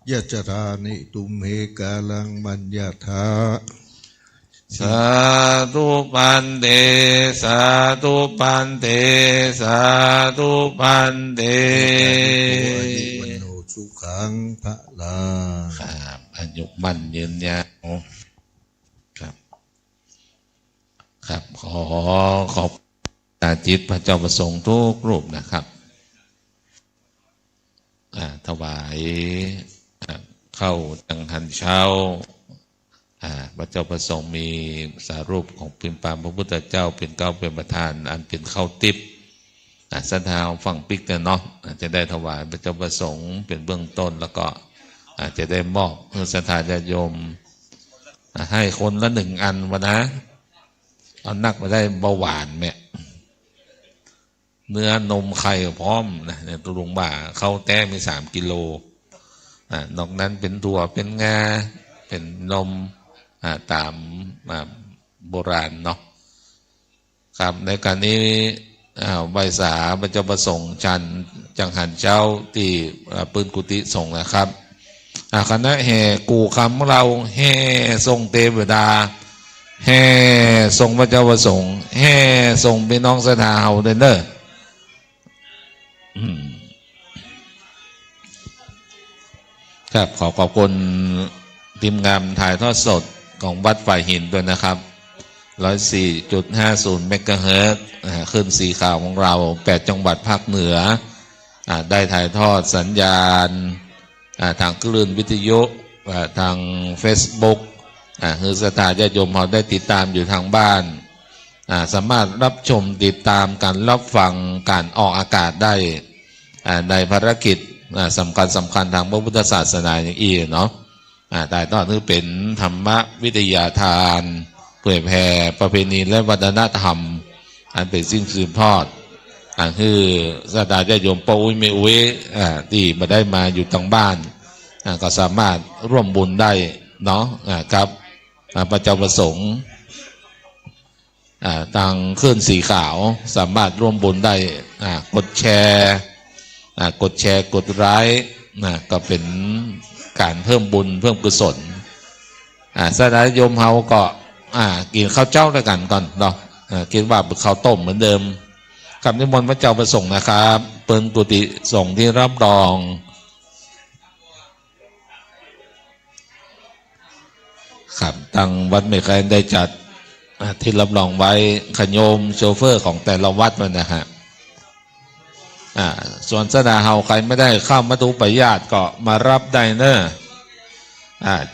ยะจรานิตุมเหกาลังมัญญาธาสาธุปันเตสาธุปันเตสาธุปันเตสุขังพระลาครับอายุมั่นยืนยาวครับครับขอบตาจิตพระเจ้าประสงค์ทุกรูปนะครับถวายเข้าจังหันเช้าพระเจ้าประสงค์มีสารูปของพิมพ์ปามพระพุทธเจ้าเป็นเก้าเป็นประธานอันเป็นข้าวติบศรัทธาฝั่งปิกเนาะจะได้ถวายพระเจ้าประสงค์เป็นเบื้องต้นแล้วก็จะได้มอบเพื่อศรัทธาญาติโยมให้คนละ1 อันวะนะเอานักมาได้เบาหวานแม่เนื้อนมไข่พร้อมนะในตุลุงบ่าเข้าแต้มี3 กิโลนอกนั้นเป็นถั่วเป็นงาเป็นนมตามโบราณเนาะครับในการนี้ใบสาพระเจ้าประสงค์จันจังหันเจ้าที่ปืนกุฏิส่งนะครับคณะแห่กูคำเราแห่ทรงเทวดาแห่ทรงพระเจ้าประสงค์แห่ทรงพี่น้องศรัทธาเฮาเด้อเด้อครับขอบคุณทีมงานถ่ายทอดสดของวัดฝ่ายหินด้วยนะครับ 104.50 เมกะเฮิรตซ์ขึ้นสีข่าวของเรา8 จังหวัดภาคเหนือได้ถ่ายทอดสัญญาณทางคลื่นวิทยุทาง Facebook คือสถานญาติโยมเราได้ติดตามอยู่ทางบ้านสามารถรับชมติดตามการรับฟังการออกอากาศได้ในภารกิจสำคัญทางพระพุทธศาสนาอย่างอีเนาะแต่ตอนนี้เป็นธรรมวิทยาทานเผยแผ่ประเพณีและวัฒนธรรมอันเป็นสิ่งสืบทอดคือศรัทธาญาติโยมปอุ้ยเมอุ้ยที่มาได้มาอยู่ทางบ้านก็สามารถร่วมบุญได้เนาะครับพระเจ้าประสงค์ทางคลื่นสีขาวสามารถร่วมบุญได้กดแชร์กดไลค์ก็เป็นการเพิ่มบุญเพิ่มกุศลศรัทธาญาติโยมเฮาก็กินข้าวเจ้าด้วยกันก่อนเนาะกินว่าข้าวต้มเหมือนเดิมคำนิมนต์พระเจ้าประสงค์นะครับเปิดกุฏิส่งที่รับรองครับทางวัดไม่เคยได้จัด ที่รับรองไว้ขโยมโชเฟอร์ของแต่ละวัดมันนะฮะส่วนสนาเฮาใครไม่ได้เข้ามาดูประญาติก็มารับได้เนอะ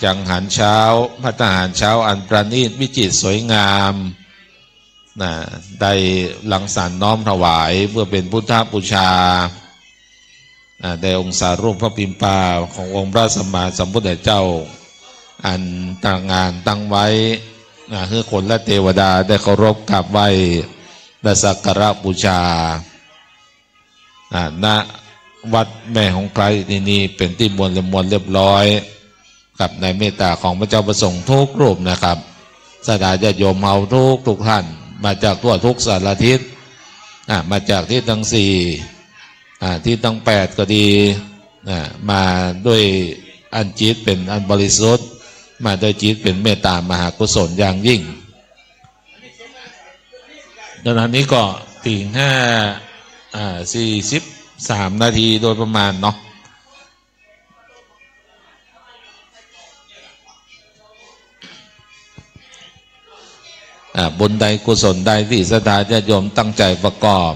จังหันเช้าพัฒหารเช้าอันประณีตวิจิตรสวยงามได้หลังสรรค์น้อมถวายเพื่อเป็นพุทธบูชาได้องค์สารูปพระพิมพ์ปาขององค์พระสัมมาสัมพุทธเจ้าอันต่างงานตั้งไว้เพื่อคนและเทวดาได้เคารพกราบไหว้และสักการะบูชาณวัดแม่ของใครที่นี่เป็นที่มวลเรียบร้อยกับในเมตตาของพระเจ้าประสงค์ทุกรูปนะครับสดาญาติโยมเฮาทุกท่านมาจากทั่วทุกสารทิศมาจากที่ทั้งสี่ที่ทั้ง8ก็ดีมาด้วยอันจิตเป็นอันบริสุทธิ์มาโดยจิตเป็นเมตตามหากุศลอย่างยิ่งดังนั้นนี้ก็ตี5:43 นาทีโดยประมาณเนาะบุญใดกุศลใดที่ศรัทธาญาติโยมตั้งใจประกอบ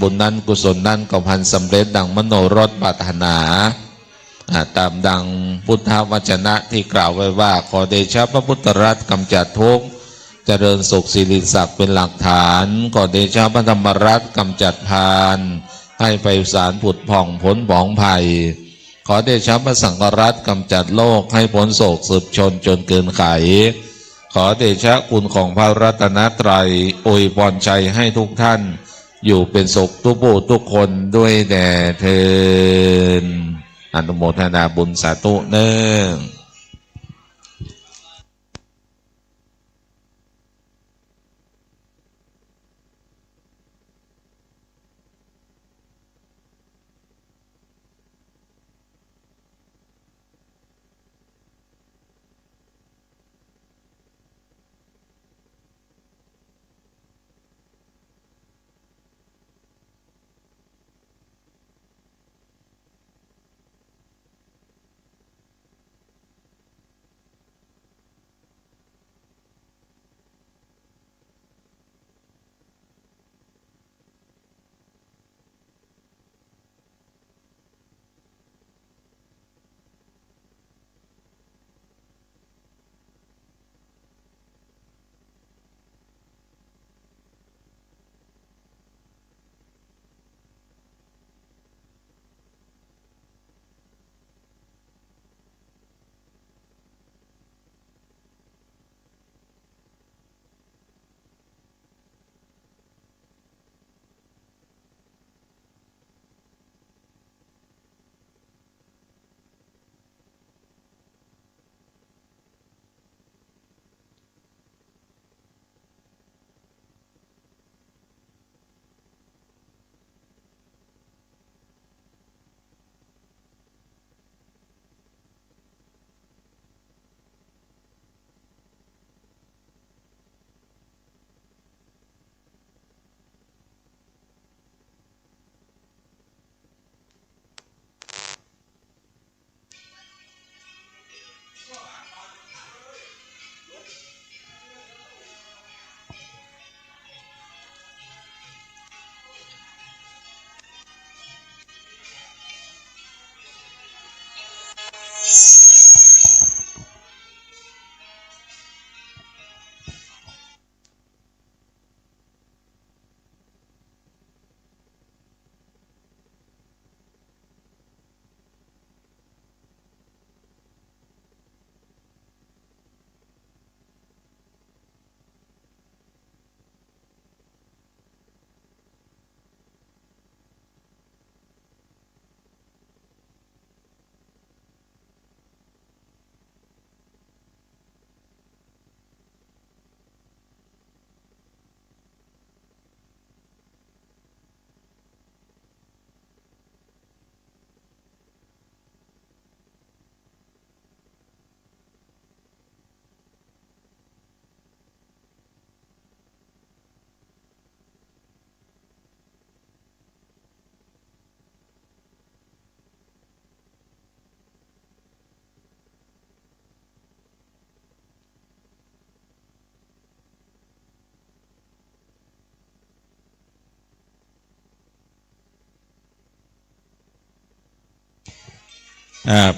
บุญนั้นกุศลนั้นก็พันสำเร็จดังมโนรสปรารถนาตามดังพุทธวจนะที่กล่าวไว้ว่าขอเดชะพระพุทธรัตน์กำจัดทุกข์เจริญสุขสิริศักดิ์เป็นหลักฐานขอเดชะพระธรรมรัตน์กำจัดพานให้ไปสารผุดผ่องพ้นผองภัยขอเดชะพระสังฆรัตน์กำจัดโลกให้พ้นโศกสืบชนจนเกินไขขอเดชะคุณของพระรัตนตรัยอวยพรชัยให้ทุกท่านอยู่เป็นสุขทุกผู้ทุกคนด้วยแด่เทินอนุโมทนาบุญสาธุเนิ่ง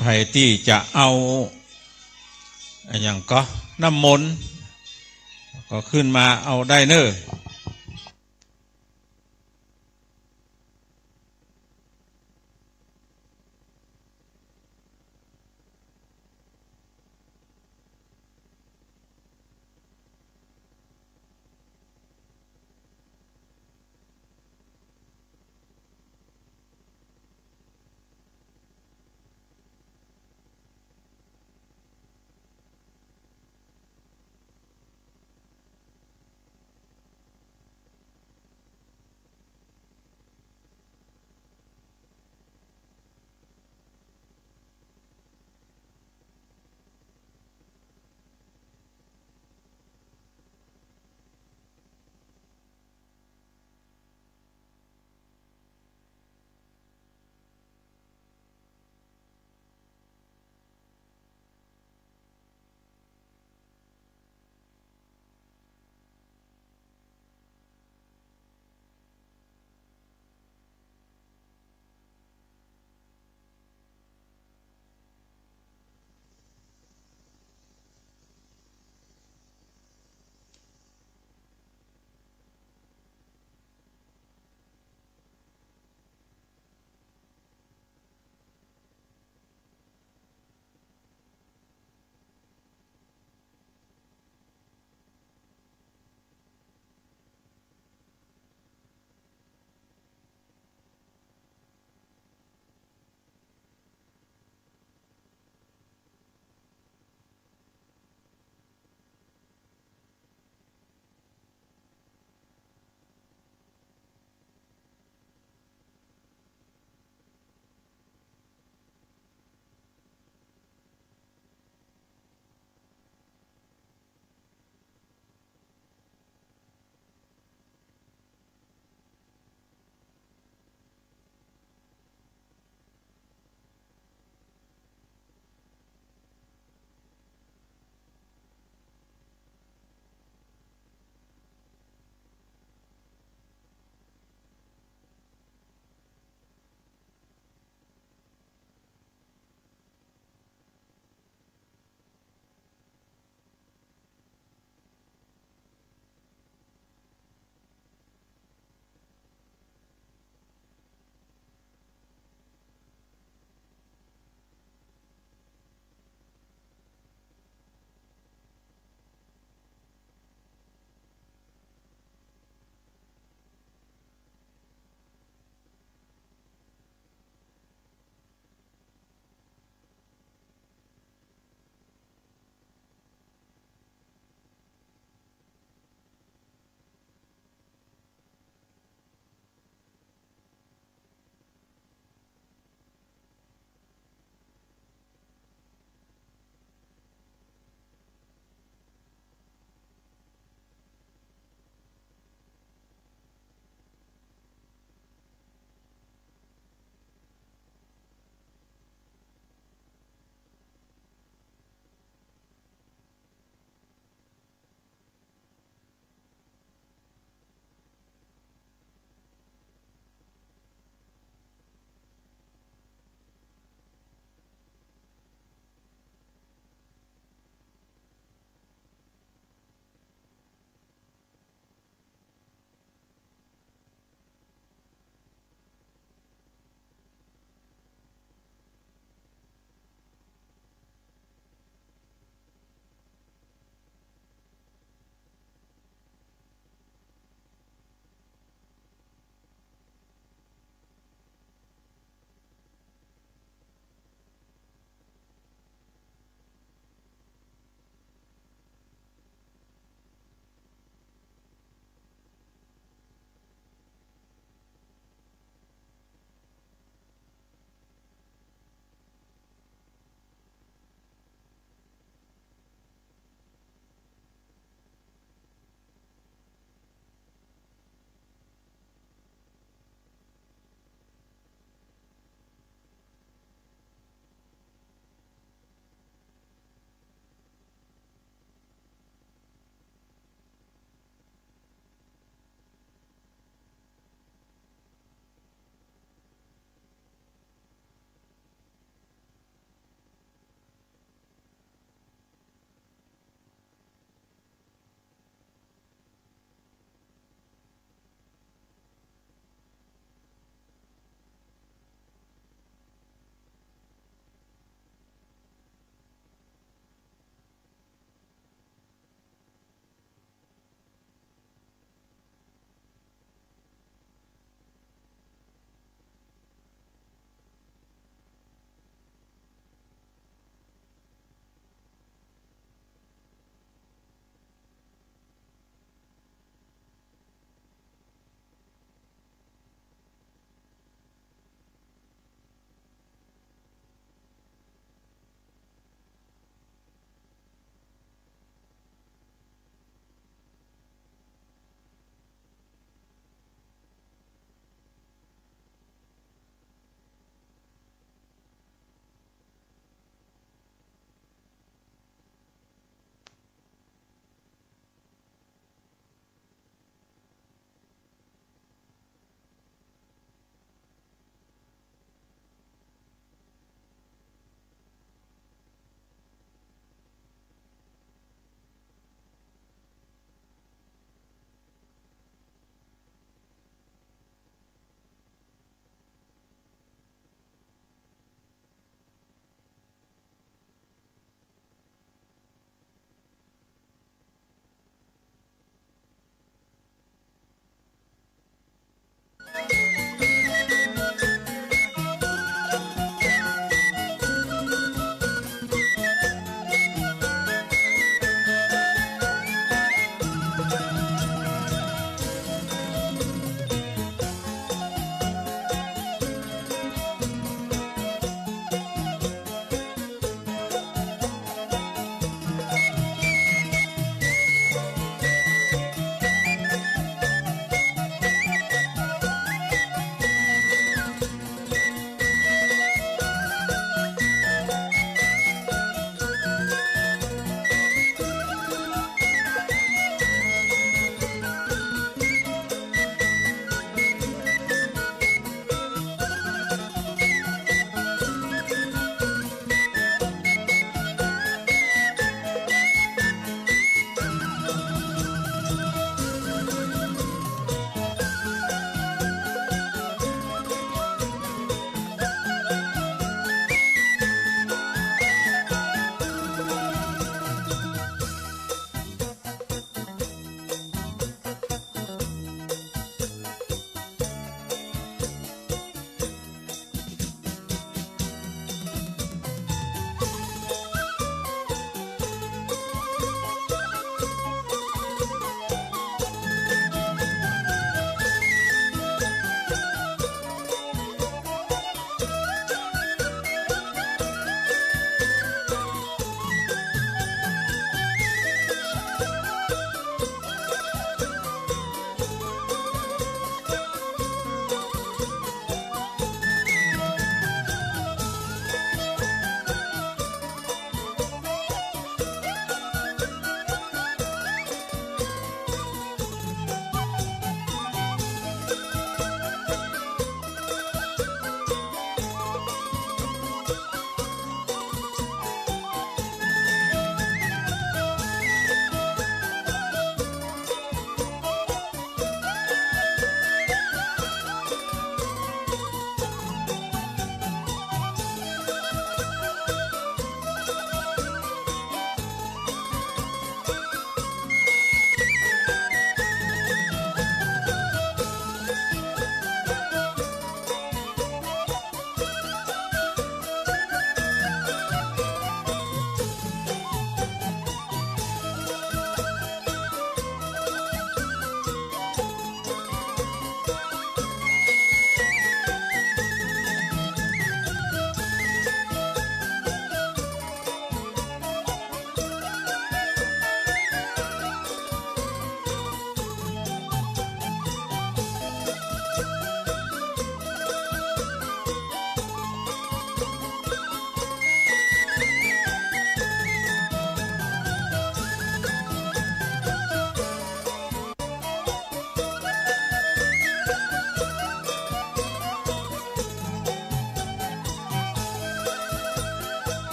ใครที่จะเอาอย่างก็น้ำมนต์ก็ขึ้นมาเอาได้เนอะ